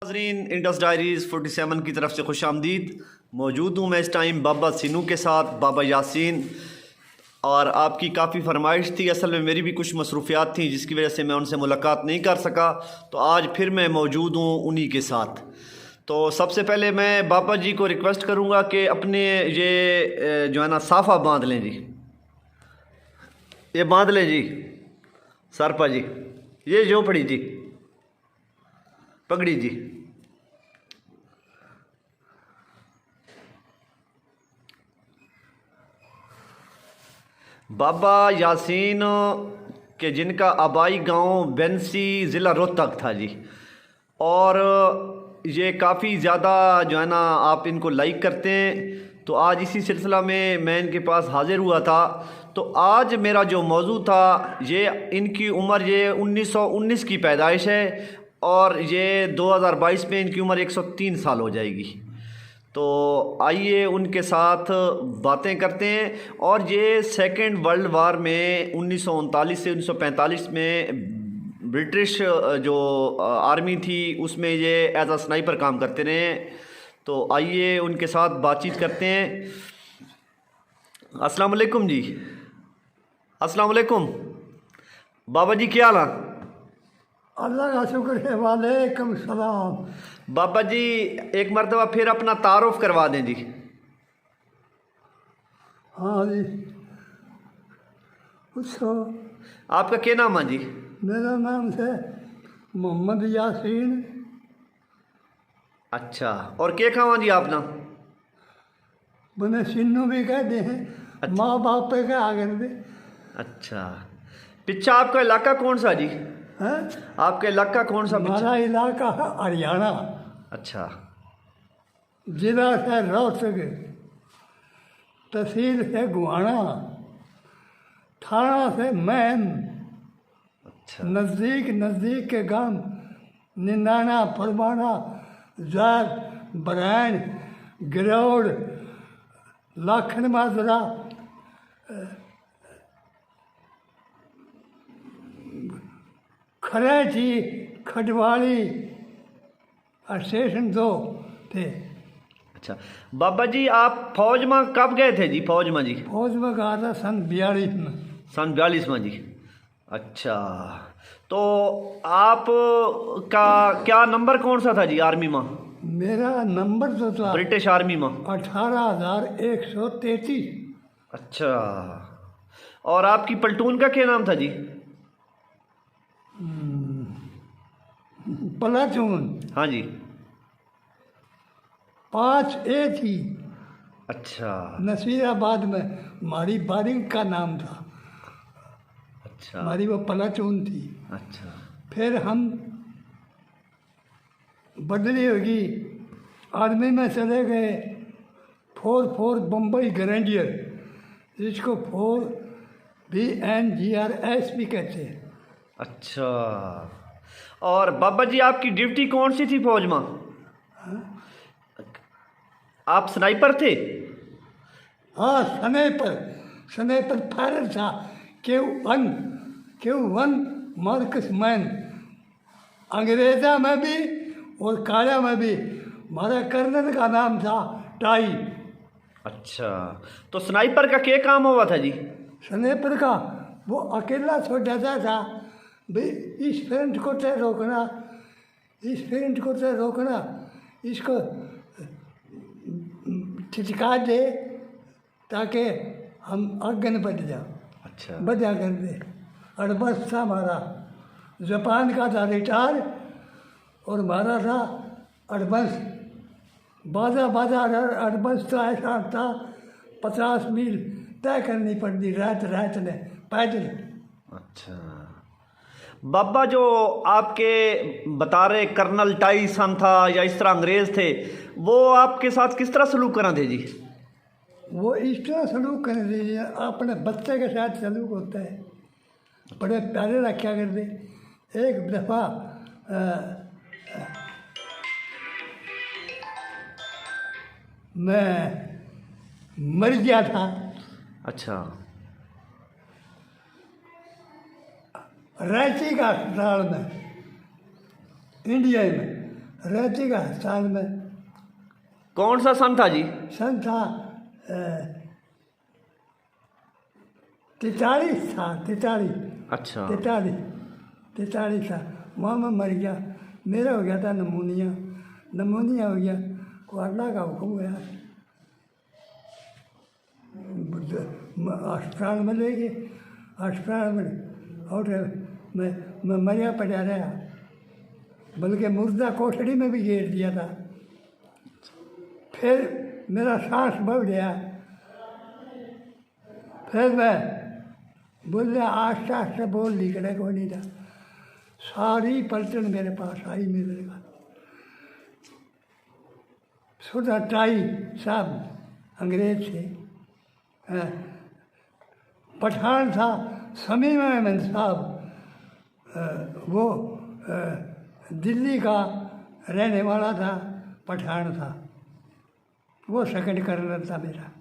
नाज़रीन, Indus diaries 47 की तरफ से खुश आमदीद। मौजूद हूँ मैं इस टाइम बाबा सीनू के साथ, बाबा यासीन। और आपकी काफ़ी फरमाइश थी, असल में मेरी भी कुछ मसरूफियात थी जिसकी वजह से मैं उनसे मुलाकात नहीं कर सका। तो आज फिर मैं मौजूद हूँ उन्हीं के साथ। तो सबसे पहले मैं बाबा जी को रिक्वेस्ट करूँगा कि अपने ये जो है ना साफ़ा बांध लें जी, ये बांध लें जी सर पर जी, ये झोंपड़ी जी, पगड़ी जी। बाबा यासीन के जिनका आबाई गांव बेंसी ज़िला रोहतक था जी, और ये काफ़ी ज़्यादा जो है ना आप इनको लाइक करते हैं। तो आज इसी सिलसिला में मैं इनके पास हाज़िर हुआ था। तो आज मेरा जो मौजू था, ये इनकी उम्र ये 1919 की पैदाइश है और ये 2022 में इनकी उम्र 103 साल हो जाएगी। तो आइए उनके साथ बातें करते हैं। और ये सेकेंड वर्ल्ड वार में 1939 से 1945 में ब्रिटिश जो आर्मी थी उसमें ये एज अ स्नाइपर काम करते रहे। तो आइए उनके साथ बातचीत करते हैं। अस्सलाम वालेकुम जी। अस्सलाम वालेकुम बाबा जी, क्या हाल है? अल्लाह का शुक्र है। वालेकुम सलाम। बाबा जी एक मरतबा फिर अपना तारुफ करवा दें जी। हाँ जी, पूछो। आपका क्या नाम है जी? मेरा नाम है मोहम्मद यासीन। अच्छा, और क्या खावा जी आपना? मैंने सिन्नू भी कहते हैं। अच्छा। माँ बाप पे क्या आगे दे अच्छा, पिछा आपका इलाका कौन सा जी? है। आपका इलाका कौन सा पिछा? हमारा इलाका है हरियाणा, अच्छा। जिला है रोहतक, तहसील है गुआना, थाना से मैन। अच्छा। नज़दीक नज़दीक के गांव निंदाना, फरमाना, जाट, बरैन, गिरौड़, लाखन माजरा, खरेची, खडवाली, स्टेशन 2 थे। अच्छा बाबा जी, आप फौज में कब गए थे जी? फौज में जी फौज में गया था सन 42 में। सन 42 में जी। अच्छा, तो आप का क्या नंबर कौन सा था जी आर्मी में? मेरा नंबर तो था ब्रिटिश आर्मी में। 18,133। अच्छा, और आपकी प्लेटून का क्या नाम था जी? प्लाटून हाँ जी। 5A थी। अच्छा। नसीराबाद में हमारी बारिंग का नाम था। अच्छा। हमारी वो प्लाटून थी। अच्छा। फिर हम बदली होगी, आर्मी में चले गए। 4 बम्बई ग्रेनेडियर, जिसको 4BNGRS भी कहते हैं। अच्छा, और बाबा जी आपकी ड्यूटी कौन सी थी फौज में? आप स्नाइपर थे? हाँ, स्नाइपर फायर था। Q1 मार्कस मैन, अंग्रेजा में भी और काला में भी। हमारा कर्नल का नाम था टाई। अच्छा, तो स्नाइपर का क्या काम हुआ था जी? स्नाइपर का वो अकेला छोटा था भाई, इस फ्रेंड को तय रोकना, इस फ्रेंड को तय रोकना, इसको छिटका दे ताकि हम आगे न बढ़ जाओ। अच्छा। बजा कर दे। और बस था हमारा, जापान का था रिटायर, और हमारा था अड़बंस। बाजा अड़बंस तो ऐसा था 50 मील तय करनी पड़ती रात ने पैदल। अच्छा बाबा, जो आपके बता रहे कर्नल टाई सन था या इस तरह अंग्रेज थे, वो आपके साथ किस तरह सलूक करा थे जी? वो इस तरह सलूक कर दीजिए, अपने बच्चे के साथ सलूक होता है, बड़े प्यारे रखा करते। एक दफ़ा मैं मर गया था। अच्छा। रांची का अस्पताल में, इंडिया में रहती का साल में। कौन सा सन था जी? सन था 43 था, 43। अच्छा 43 था। वहाँ मैं मर गया। मेरा हो गया था नमूनिया, नमूनिया हो गया। को अल्लाह का हुक्म हुआ, अस्पताल में ले गए। अस्पताल में और मैं मरिया पड़ा रहा, बल्कि मुर्दा कोठड़ी में भी घेर दिया था। फिर मेरा सांस बढ़ गया। फिर मैं बोल आस्ते आस्ते बोल निकले को नहीं था। सारी पलटन मेरे पास आई मेरे का। सुधा टाई साहब अंग्रेज थे, पठान था समीम अहमद साहब, वो दिल्ली का रहने वाला था, पठान था। वो सेकंड कर्नल था मेरा।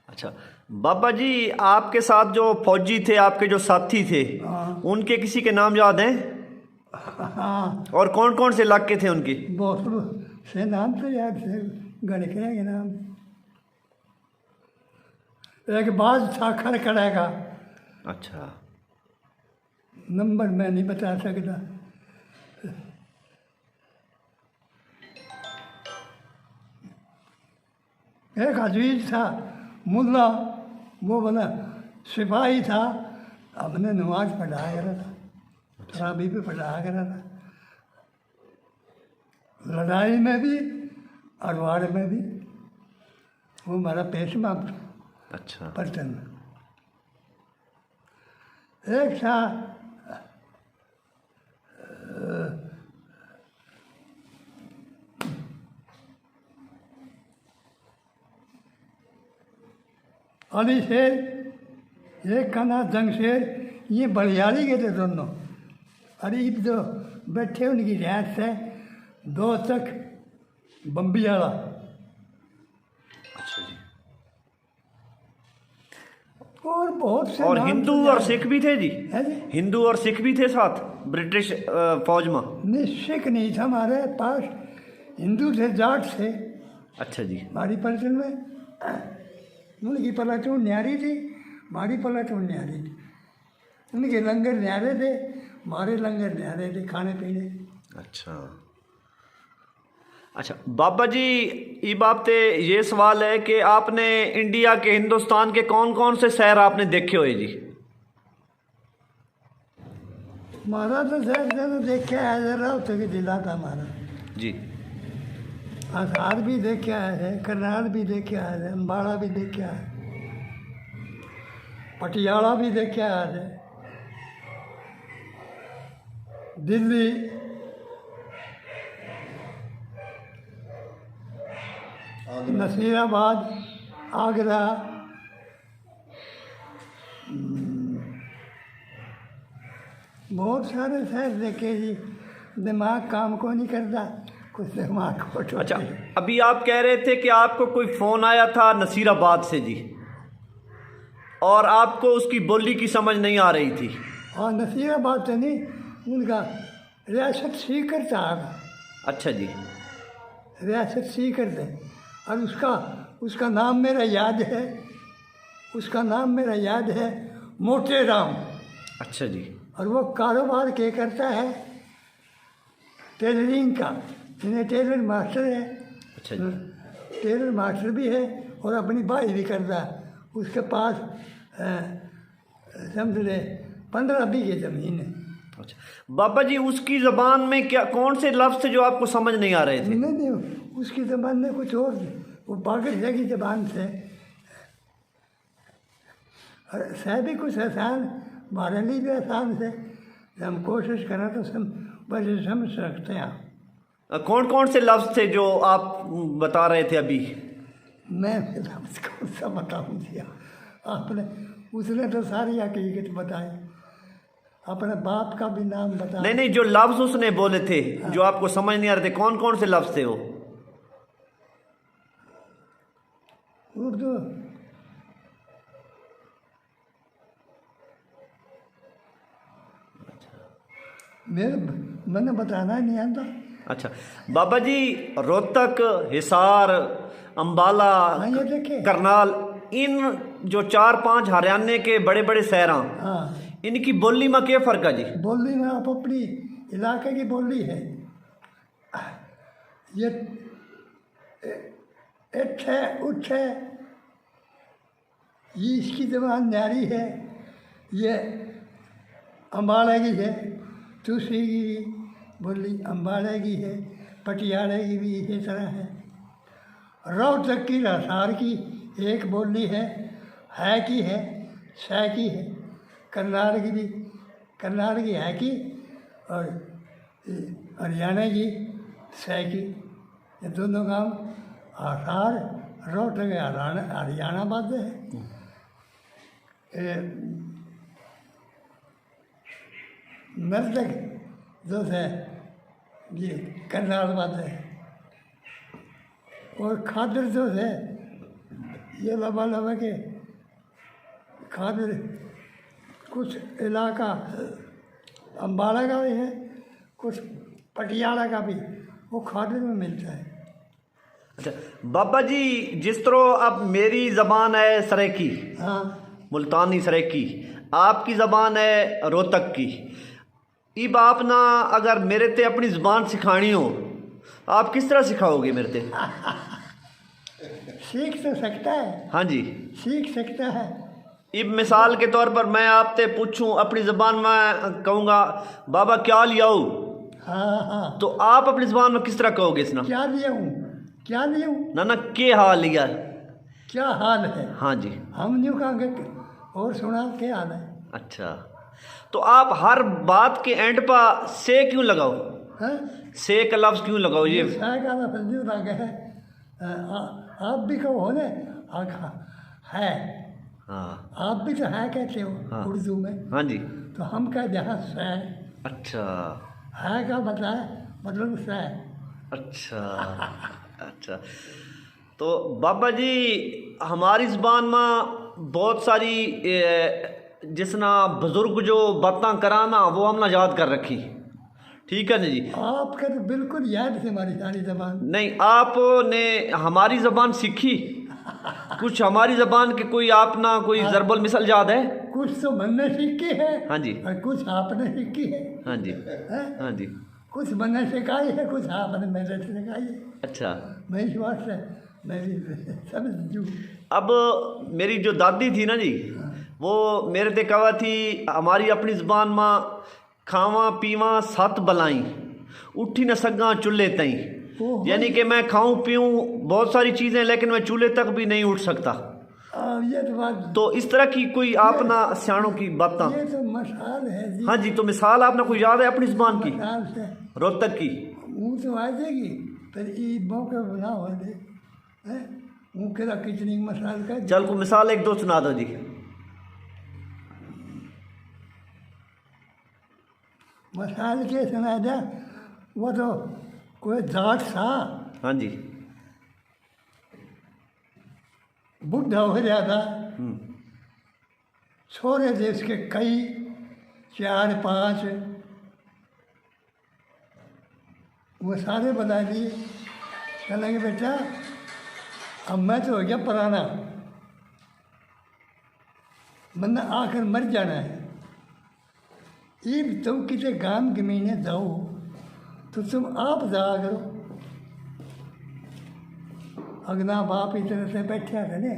अच्छा बाबा जी, आपके साथ जो फौजी थे, आपके जो साथी थे, हाँ। उनके किसी के नाम याद हैं? हाँ, और कौन कौन से इलाके थे उनकी? बहुत से नाम तो याद से गणके के नाम। एक बाज था खड़खड़ा का, अच्छा नंबर मैं नहीं बता सकता। एक अजीज था मुल्ला, वो बना सिपाही था, अपने नमाज पढ़ाया करा था, तरावी भी पढ़ाया करा था। लड़ाई में भी और वार में भी। वो हमारा पेशवा अच्छा पलटन में। एक था अली शेर, एक का नाम जंगशेर। ये बलियाली के थे दोनों। करीब जो बैठे उनकी रियायत से 2 तक बम्बी वाला। अच्छा जी। और बहुत से और नाम हिंदू तो और याद सिख भी थे जी? है जी। हिंदू और सिख भी थे साथ ब्रिटिश फौज में? नहीं, सिख नहीं था हमारे पास, हिंदू थे, जाट थे अच्छा जी। हमारी पलटन में। उनकी पलटन न्यारी थी, हमारी पलटन न्यारी थी। उनके लंगर न्यारे थे, हमारे लंगर न्यारे थे, खाने पीने। अच्छा अच्छा बाबा जी, ये बात ये सवाल है कि आपने इंडिया के, हिंदुस्तान के कौन कौन से शहर आपने देखे हुए जी? हमारा तो शहर से तो देखा है, जरा उसे जिला था हमारा। जी। आसार भी देखा है, करनाल भी देखा है, अम्बाड़ा भी देखा है, पटियाला भी देखा है, दिल्ली, नसीराबाद, आगरा, बहुत सारे शहर देखे जी। दिमाग काम को नहीं करता, कुछ दिमाग को तो अच्छा, अभी आप कह रहे थे कि आपको कोई फ़ोन आया था नसीराबाद से जी, और आपको उसकी बोली की समझ नहीं आ रही थी। और नसीराबाद से नहीं, उनका रियासत सीकर था। अच्छा जी। रियासत सीकर थे, और उसका नाम मेरा याद है। उसका नाम मेरा याद है, मोटे राम। अच्छा जी। और वो कारोबार क्या करता है, टेलरिंग का। इन्हें टेलर मास्टर है। अच्छा जी। टेलर मास्टर भी है और अपनी बाई भी करता है। उसके पास समझ ले 15 बीघे ज़मीन है। अच्छा बाबा जी, उसकी ज़बान में क्या, कौन से लफ्ज़ थे जो आपको समझ नहीं आ रहे थे? नहीं, उसकी ज़बान में कुछ और, वो बागर जगी ज़बान से है भी कुछ आसान, हमारे लिए भी आसान से। हम कोशिश करें तो बस समझ सकते हैं। कौन कौन से लफ्ज़ थे जो आप बता रहे थे अभी? मैं लफ्ज़ कौन सा बताऊँ दिया आपने? उसने तो सारी हकीकत बताई, अपने बाप का भी नाम बताया। नहीं नहीं, जो लफ्ज़ उसने बोले थे जो आपको समझ नहीं आ रहे थे, कौन कौन से लफ्ज़ थे वो? उर्दू मेरे मैंने बताना नहीं आता। अच्छा बाबा जी, रोहतक, हिसार, अंबाला, हाँ ये देखे। करनाल, इन जो 4-5 हरियाणा के बड़े बड़े शहर हैं, हाँ इनकी बोली में क्या फर्क है जी? बोली में आप अपनी इलाके की बोली है। ये इठ है, उठ है, ये इसकी जबान न्यारी है। ये अम्बाड़े की है, दूसरी की बोली अम्बाड़े की है, पटियाले की भी इसी तरह है। रोहतक की, हिसार की एक बोली है की है, सै की है। करनाल की भी, करनाल की है की, और हरियाणा की सै की। ये दोनों काम हिसार रोहतक हरियाणा बात है। नर्तक जो है ये करनाल बात है। और खादर जो है ये लबा लबा के खादर कुछ इलाका अम्बाला का भी है, कुछ पटियाला का भी, वो खादर में मिलता है। अच्छा बाबा जी, जिस तरह अब मेरी ज़बान है सरेकी, हाँ मुल्तानी सरेकी, आपकी ज़बान है रोहतक की। इब आप ना अगर मेरे ते अपनी ज़बान सिखानी हो, आप किस तरह सिखाओगे मेरे ते? सीख तो सकता है, हाँ जी। सीख सकता है। इब मिसाल के तौर पर मैं आपसे पूछूं अपनी ज़बान में, कहूँगा बाबा क्या लियाओ, हाँ हाँ, तो आप अपनी ज़बान में किस तरह कहोगे इसना? क्या लिया हूँ, क्या लिया हूँ, ना ना के हाल लिया? क्या हाल है। हाँ जी। हम न्यू कहेंगे और सुना क्या हाल है। अच्छा, तो आप हर बात के एंड पर से क्यों लगाओ? हैं? से का लफ्ज़ क्यों लगाओ ये? सह का लफ्ज़ न्यू लगा है। आप भी कहो ना, है, हाँ आप भी तो है कहते हो हाँ। उर्दू में, हाँ जी। तो हम कहते हैं सह। अच्छा है का बताए मतलब सह। अच्छा अच्छा। तो बाबा जी, हमारी ज़बान में बहुत सारी जिसना बुज़ुर्ग जो बातें कराना वो हमने याद कर रखी, ठीक है ना जी? आपका तो बिल्कुल याद है हमारी सारी ज़बान। नहीं, आपने हमारी ज़बान सीखी, कुछ हमारी ज़बान के कोई आपना कोई ज़रबुल मिसल याद है? कुछ तो मैंने सीखी है हाँ जी। और कुछ आपने सीखी है। हाँ जी। हैं? हाँ जी। कुछ मैंने सिखाई है, कुछ आपने मेरे से सिखाई है। अच्छा, मैं इस बात से मैं भी समझ जूँ। अब मेरी जो दादी थी ना जी, वो मेरे ते कहा थी हमारी अपनी ज़बान में खावा पीवा सत बलाई, उठी न सगा चूल्हे तई। ओहो। यानी कि मैं खाऊं पीऊं बहुत सारी चीज़ें, लेकिन मैं चूल्हे तक भी नहीं उठ सकता। ये तो बात, तो इस तरह की कोई आपना सियाणों की बातें? ये तो मसाल है जी। हाँ जी। तो मिसाल आपने कोई याद है अपनी ज़बान की, मसाल से रोहतक की? मुँह तो आ जाएगी, पर ये मौके बना हो दे हैं, मुँह के कितनी मसाल का। चल को मिसाल एक दो सुना दो जी। मसाल के सुना दे, वो तो कोई जाट था, हाँ जी। बुढ़ा हो गया था, छोरे थे उसके कई 4-5, वो सारे बता दिए। कहने लगे बेटा अब मैं तो हो गया पुराना, मैंने आकर मर जाना है। ईब तुम किसी गांव के महीने जाओ तो तुम आप जाया करो। अगना बाप इतने से बैठा करे,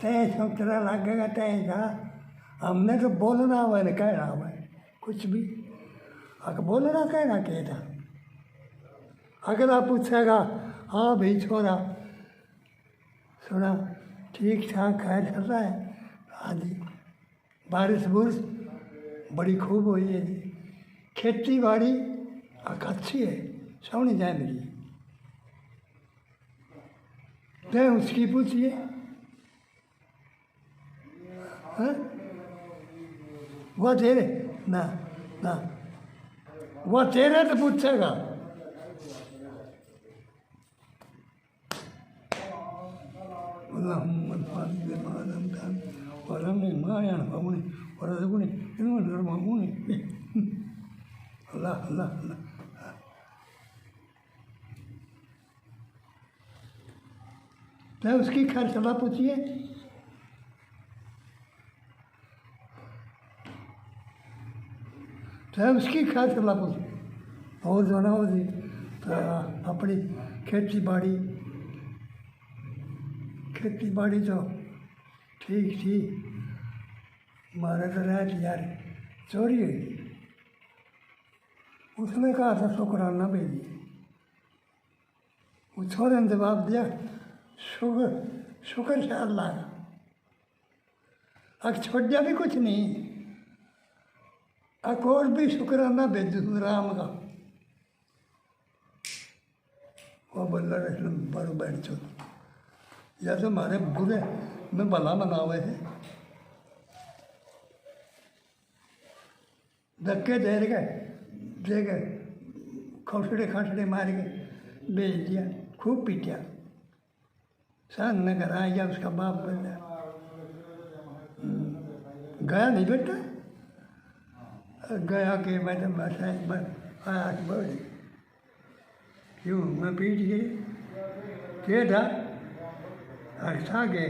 तय सोचना लगेगा तय जा, हमने तो बोलना हुआ नहीं कहना हुआ कुछ भी। अगर बोलना कहना कहता, अगला पूछेगा हाँ भाई छोरा सुना ठीक ठाक खैर चल रहा है? हाँ जी। बारिश बुरिश बड़ी खूब हुई है जी, खेती बाड़ी अच्छी है, सोनी जाए मेरी। तो उसकी पूछिए, हाँ वो तेरे ना ना वो तेरे तो पूछेगा। अल्लाह अल्लाह अल्लाह। तो उसकी खैर सलाह पूछिए। तो उसकी खैर सलाह पूछिए। और जो ना हो जी तो अपनी खेती बाड़ी तो ठीक थी, हमारे तो रात यार चोरी हुई। उसने कहा था शुक्राना भेजिए। वो छोरे ने जवाब दिया शुक्र शुक्र है अल्लाह का, अब छोड़ दिया भी कुछ नहीं, अब और भी शुक्राना भेजू राम का। वो बोला बड़ो बैठ चो या तो हमारे बुरे में भला मना हुए थे, धक्के दे गए खसड़े मार के भेज दिया, खूब पीटा। सहन न करा या उसका बाप बोला गया नहीं बेटा, गया कि मैं तो आया बड़ी क्यों मैं पीट गई क्या था अच्छा के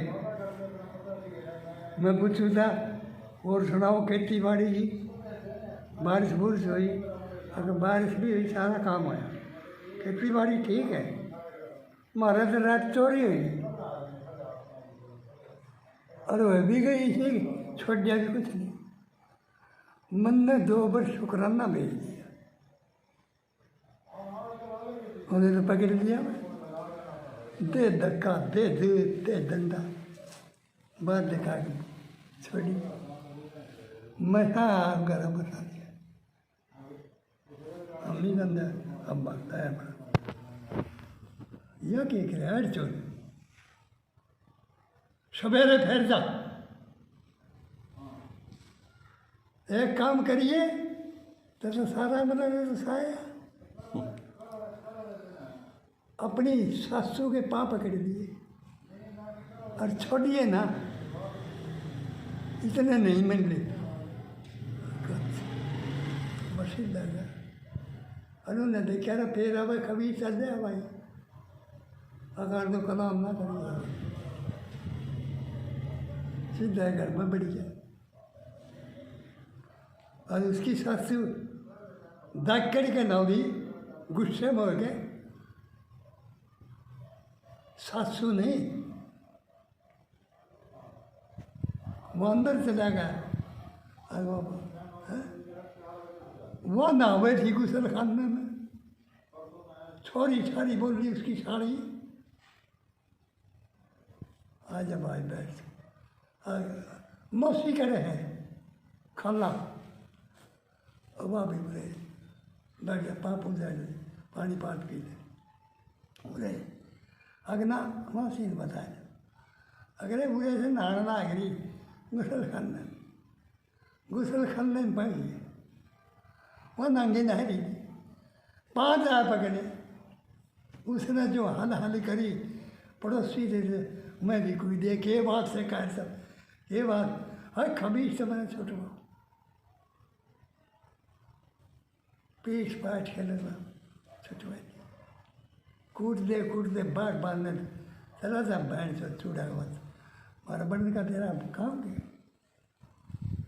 मैं पूछूँ था और सुनाओ खेती बाड़ी की, बारिश बुरिश हुई, अगर बारिश भी हुई सारा काम होया, खेती बाड़ी ठीक है, हमारा तो रात चोरी हुई और वह भी गई इसी छोड़ दिया भी कुछ नहीं। मन ने 2 बार शुक्राना भेज दिया, उन्हें तो पकड़ लिया, दे धक्का दे डंडा बाहर दिखा के छोड़ी। मैं हाँ गरम बता दिया, हम नहीं धंधा अब बांटता है बड़ा यह क्या करे चोर सवेरे फिर जा एक काम करिए तो सारा बना तो साया अपनी सासू के पाँव पकड़ लिए और छोड़िए ना, इतने नहीं मिल रहे बस ही लगा। उन्होंने देखा ना फिर अब कभी चल जाए भाई, अगर तो कलाम ना करिए सीधा घर में बढ़ गया। और उसकी सासू दाकड़ के नौरी गुस्से में हो गए, सासू नहीं वो अंदर चला गया और वो नहावे थी गुसल खाने में, छोरी छारी बोल रही उसकी साड़ी आज भाई बैठ मौसी करे है खाला वह भी बोले बैठ गया पाप हो जाए पानी पाट पी ले बोले अगना मौसी ने बताया अगले बुरे से नहाना अगली गुसल खाने में पड़ गई, वह नंगे नहरी 5 आए पकड़े। उसने जो हल करी पड़ोसी से मैं भी कोई देख ये बात से कह सब ये बात हर खबीज से मैंने छोटो पीठ पाठ खेलना छुटवा कूट दे बार बांधने चला जा बहन से चूड़ा हुआ मारा बनने का तेरा काम के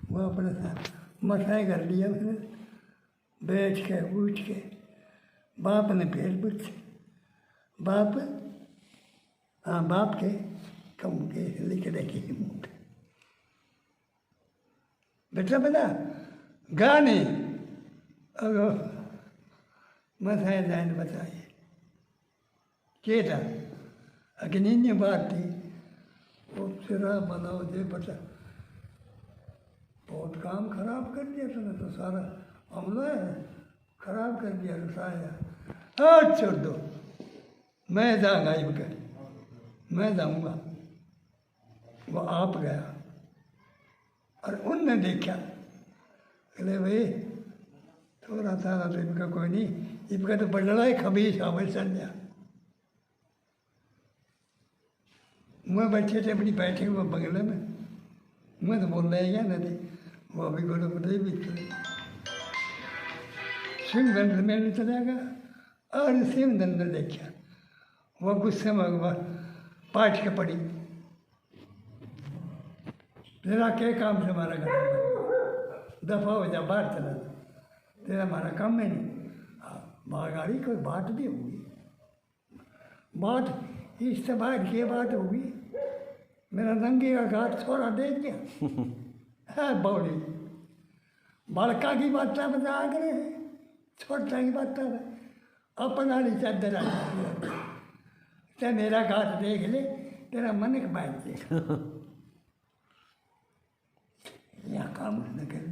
वो अपने साथ मसाए कर लिया उसने बैठ के उठ के बाप ने फिर पूछ बाप हाँ बाप के कम के लिख रखी मुँह बेटा गाने अगर मसाए जान बताइए के था अग्नि बात थी वो सिरा बनाओ दे बचा बहुत काम खराब कर दिया तूने तो सारा हमला है खराब कर दिया रसाया छोड़ दो मैं जाऊँगा इनका मैं जाऊँगा। वो आप गया और उनने देखा अरे भाई थोड़ा थारा तो इनका कोई नहीं, इनका तो बदला है खबीस हमें चल गया। मैं बैठे थे अपनी बैठे हुए बगले में, मैं तो बोल रहे क्या नहीं वो अभी गोले बोले भी शिवगंज में चला गया और शिवगंज देखा वो गुस्से में पाठ के पड़ी तेरा क्या काम से हमारा घर दफा हो जा बाहर चला जा, तेरा हमारा काम है नहीं। गाड़ी कोई बात भी होगी, बात इस्तेमाल की बात होगी। मेरा नंगे का घाट छोड़ा देख गया है बौड़ी बड़का की बात बता आ गए छोटा की बात अपना नहीं चादर आ मेरा घाट देख ले तेरा मन के बैठ दे यहाँ काम न कर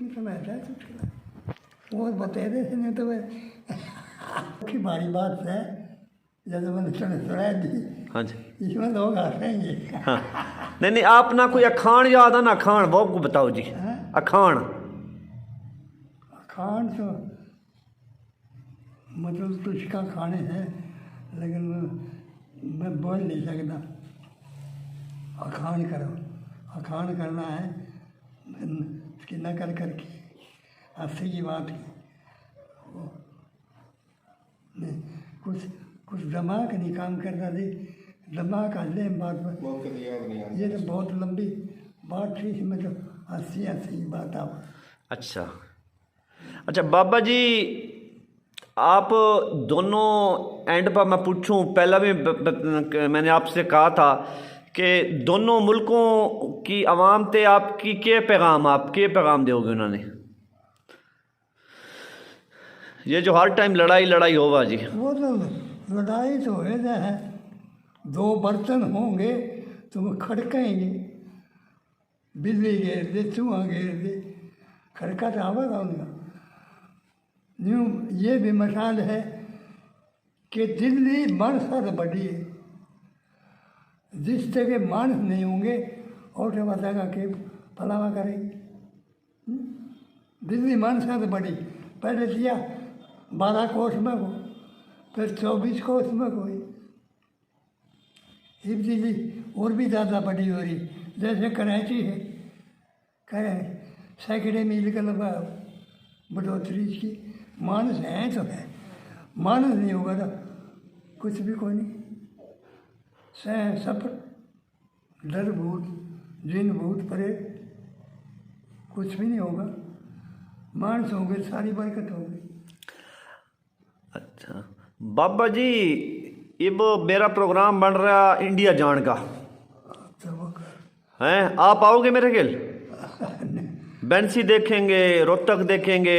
तो मैं और बता दे नहीं तो मैं की भारी बात है जब मैंने सुनाई दी। हाँ जी, इसमें लोग हंसेंगे। हाँ नहीं आप ना कोई अखान याद है ना अखान वो को बताओ जी। अखान अखान तो मतलब तो इसका खाने हैं लेकिन मैं बोल नहीं सकता। अखान करो, अखान करना है उसकी नकल करके हंसी की बात की कुछ कुछ दिमाग नहीं काम करता थी दिमाग हल्ले बात पर ये तो बहुत लंबी बात थी इसमें तो हंसी हंसी की बात आ। अच्छा अच्छा बाबा जी आप दोनों एंड पर मैं पूछूं पहला भी मैंने आपसे कहा था कि दोनों मुल्कों की आवाम ते आपकी क्या पैगाम आप क्या पैगाम दोगे उन्होंने ये जो हर टाइम लड़ाई लड़ाई होगा जी। वो तो लड़ाई तो है दो बर्तन होंगे तो वो खड़केंगे बिजली घेर दे चूहा घेर दे खड़का तो आवेगा उनका। यूँ ये भी मिसाल है कि दिल्ली मनसद बड़ी है जिस जगह मानस नहीं होंगे और तो बताएगा कि फलावा करेंगे। दिल्ली मनसद बड़ी पहले दिया 12 कोस में हो फिर 24 कोस में कोई अब दिल्ली और भी ज़्यादा बड़ी हो रही जैसे कराची है करे सैकड़े मील का लंबा बढ़ोतरी की मानस है तो है मानस नहीं होगा तो कुछ भी कोई नहीं सफर डर भूत जिन भूत परे कुछ भी नहीं होगा मानस होंगे सारी बरकत होगी। अच्छा बाबा जी अब मेरा प्रोग्राम बन रहा इंडिया जान का हैं आप आओगे मेरे ख्याल बेंसी देखेंगे रोहतक देखेंगे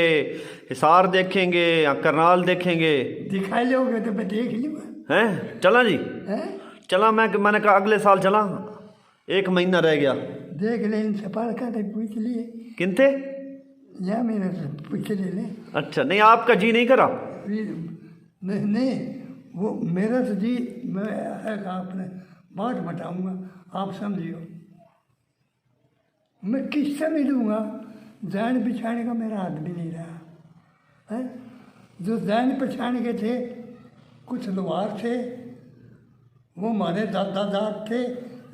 हिसार देखेंगे या करनाल देखेंगे दिखाई लोगे तो मैं देख लूँगा हैं चला जी हैं चला मैंने कहा अगले साल चला 1 महीना रह गया देख ले इनसे पार का पूछ लिए किनते या मेरे से पूछ ले अच्छा नहीं आपका जी नहीं करा नहीं नहीं वो मेरा तो जी मैं आपने बात बताऊंगा आप समझियो मैं किससे मिलूँगा जान पहचान का मेरा हाथ भी नहीं रहा है। जो जान पहचान के थे कुछ लोहार थे वो हमारे दादा दाद थे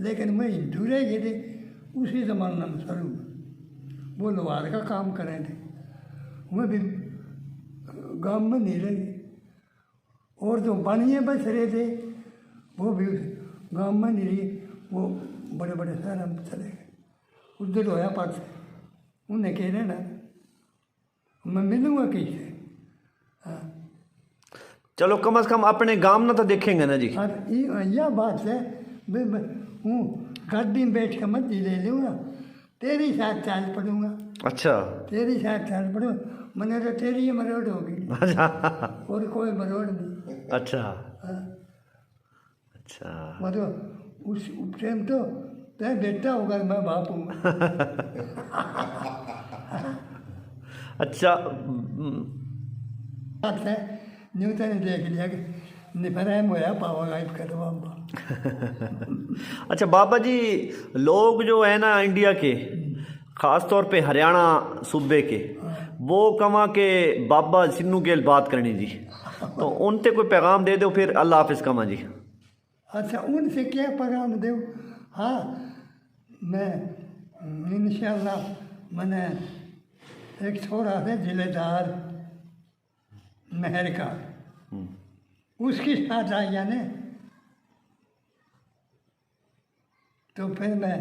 लेकिन मैं हिंदू रह गए थे उसी ज़माना में शुरू वो लोहार का काम करे थे मैं भी गांव में नहीं रही और जो बानिए बस रहे थे वो भी गांव में नहीं रही वो बड़े बड़े शहर में चले गए उधर होया पास उन्हें कह रहे ना मैं मिलूँगा कैसे। हाँ चलो कम से कम अपने गांव ना तो देखेंगे ना जी। और यह बात है मैं हूँ गाड़ी में बैठ के मत ले लूँगा तेरी साथ चाल पड़ूँगा। अच्छा तेरी साथ चाल पड़ूँगा मैंने तो तेरी मरोड़ होगी और कोई मरोड़ नहीं। अच्छा हाँ अच्छा मतलब उस टाइम तो तय बेटा होगा मैं बाप हूँ। अच्छा बात है न्यूटन ने देख लिया कि निफरम होया पावागा करवा। अच्छा बाबा जी लोग जो है ना इंडिया के ख़ास तौर पे हरियाणा सूबे के वो कमा के बाबा सिन्नू गेल बात करनी जी तो उनसे कोई पैगाम दे दो फिर अल्लाह हाफिज़ कमा जी। अच्छा उनसे क्या पैगाम दो। हाँ मैं इंशाल्लाह मैंने एक छोरा है जिलेदार महर का, उसकी साथ आ गया ने, तो फिर मैं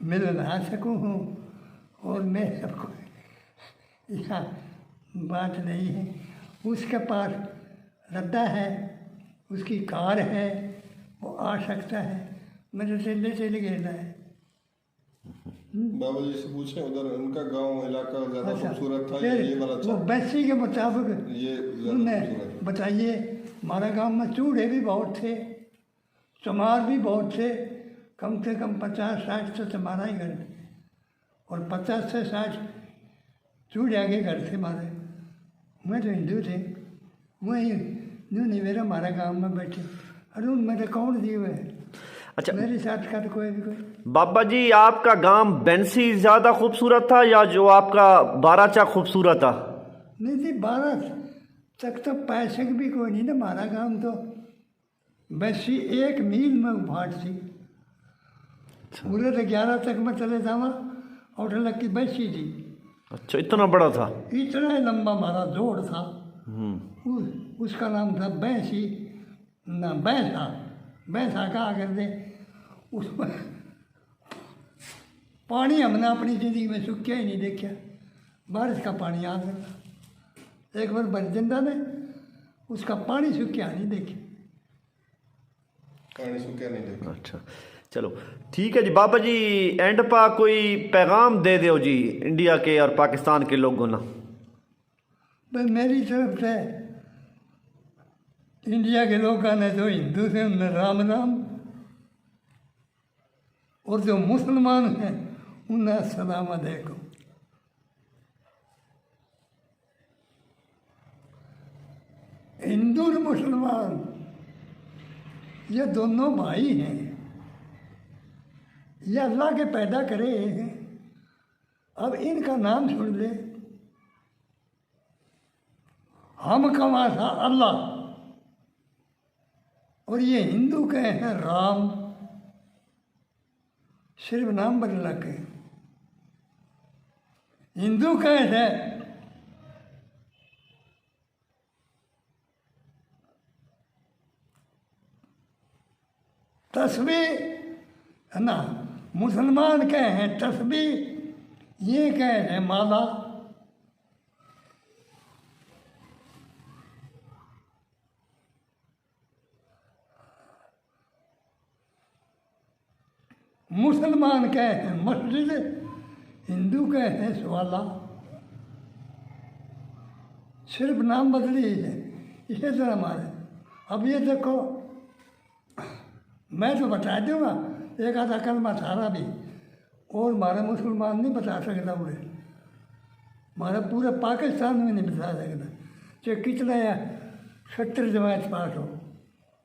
मिल ना सकूँ हूँ। और मैं सबको यहाँ बात नहीं है, उसके पास रद्दा है, उसकी कार है, वो आ सकता है, मेरे चले गया है। बाबा जी से पूछे उधर उनका गांव इलाका ज्यादा अच्छा, खूबसूरत था या फिर ये वाला वो अच्छा? बैसी के मुताबिक ये ज्यादा उनने खूबसूरत है। बताइए, हमारा गांव में चूड़े भी बहुत थे, चमार भी बहुत थे, कम से कम 50-60 तो चमारा ही घर थे, और 50 से 60 चूड़िया के घर थे हमारे। मैं तो हिंदू थे, वही न्यू नहीं मेरा हमारा गांव में बैठे, अरे उनमें तो कौन दिए हुए हैं, अच्छा मेरे साथ का तो कोई भी कोई। बाबा जी, आपका गांव बेंसी ज़्यादा खूबसूरत था या जो आपका बाराचा खूबसूरत था? नहीं जी, 12 तक तो पैसे भी कोई नहीं ना, हमारा गांव तो बैसी 1 मील में उभाट थी, पूरे तो 11 तक में चले जावा और लग की बैसी थी। अच्छा, इतना बड़ा था? इतना ही लंबा हमारा जोड़ था। उसका नाम था बैसी, ना बैसा, बैसा कहा करते। उसमें पानी हमने अपनी ज़िंदगी में सूखा ही नहीं देखा, बारिश का पानी आ गया एक बार बरजिंदा ने, उसका पानी सूखा नहीं देखे। पानी सूखा नहीं देखा। अच्छा चलो ठीक है जी। बाबा जी एंड पा कोई पैगाम दे दो जी इंडिया के और पाकिस्तान के लोगों ना। भाई मेरी तरफ से इंडिया के लोग आने, जो हिंदू थे उनमें राम राम, और जो मुसलमान हैं उन्हें अस्सलाम अलैकुम। हिंदू और मुसलमान ये दोनों भाई हैं, ये अल्लाह के पैदा करे हैं। अब इनका नाम सुन ले, हम कमा था अल्लाह, और ये हिंदू कहे हैं राम, सिर्फ नाम बदला के। हिंदू कहे हैं तस्बीह, है ना, मुसलमान कहे हैं तस्बीह, ये कहे हैं माला। मुसलमान कहे हैं मस्जिद, हिंदू कहे हैं सवाला, सिर्फ नाम बदली है। इसी तरह हमारे अब ये देखो, मैं तो बता दूँगा एक आधा कलमा सारा भी, और हमारे मुसलमान नहीं बता सकता पूरे, हमारा पूरे पाकिस्तान में नहीं बता सकता, चाहे कितना या 70 जमात पास हो,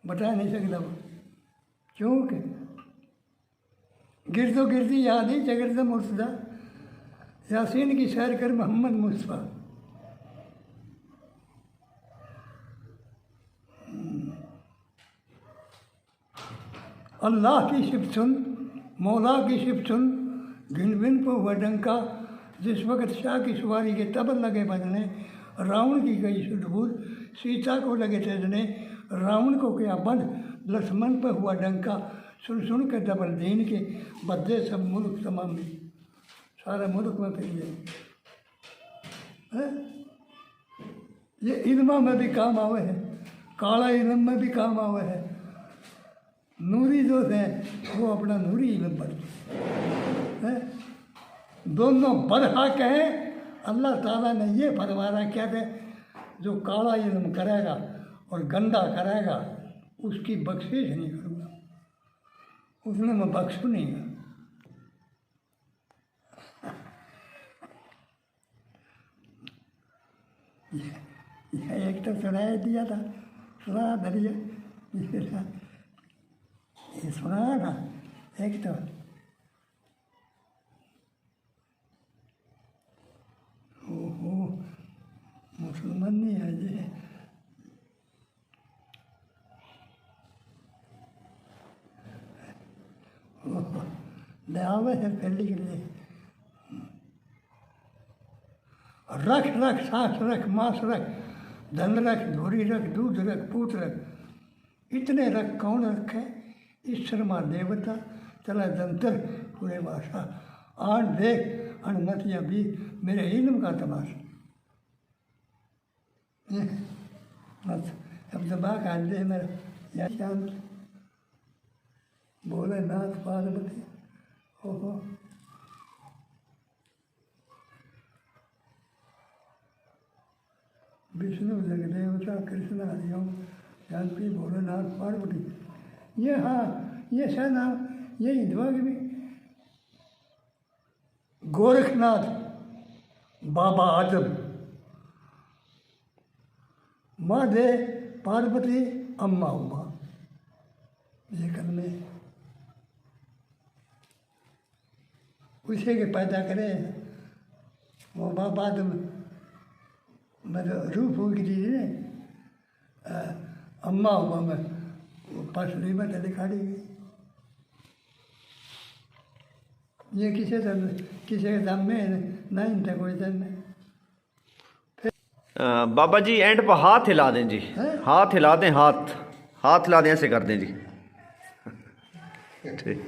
बता नहीं सकता वो। क्योंकि गिरदो गिरदी याद ही जगरद मुर्तदा, यासीन की सैर कर मोहम्मद मुस्तफ़ा। अल्लाह की सिफ़त सुन, मौला की सिफ़त सुन, गिन बिन को हुआ डंका, जिस वक्त शाह की सवारी के तबर लगे बजने, रावण की गई सुटबुर, सीता को लगे तेजने, रावण को किया बंद, लक्ष्मण पर हुआ डंका, सुन सुन के दबल दीन के बदले सब मुल्क तमाम में, सारे मुल्क में फिर है। ये इल्मा में भी काम आवे है, काला इल्म में भी काम आवे है। नूरी जो है वो अपना नूरी इल्म पर है, दोनों बरहक हैं। अल्लाह ताला ने ये फरमाया क्या है, जो काला इल्म करेगा और गंदा करेगा उसकी बख्शिश नहीं करूँगा, उसने मैं बख्शू नहीं। एक तो सुनाया दिया था, सुना दरिया, ये सुना था एक तो। ओहो, मुसलमान नहीं है ये। आवे है पहली के लिए रख रख सांस रख मांस रख धन रख धोरी रख दूध रख पूत रख इतने रख कौन रखे ईश्वर माँ देवता चला जंतर पूरे भाषा आन देख अनमतिया भी मेरे इल्म का तमाशा बस अब दिमाग आ दे मेरा या शांत बोले नाथ पार्वती ओहो विष्णु जगदेवता कृष्ण हरिओम जानकी भोलेनाथ पार्वती ये हाँ ये सेना ये हिंदुआ की भी गोरखनाथ बाबा आजम माँ दे पार्वती अम्मा उमा ये कलमे उसे के पैदा करे वो बाबा आदम मतलब रूप हो गई ने अम्मा उमा में पसली में दिखाड़ी गई ये किसी के दम में नहीं था कोई दम में बाबा जी एंड पर हाथ हिला दें जी हैं? हाथ हिला दें हाथ हाथ हिला दें ऐसे कर दें जी ठीक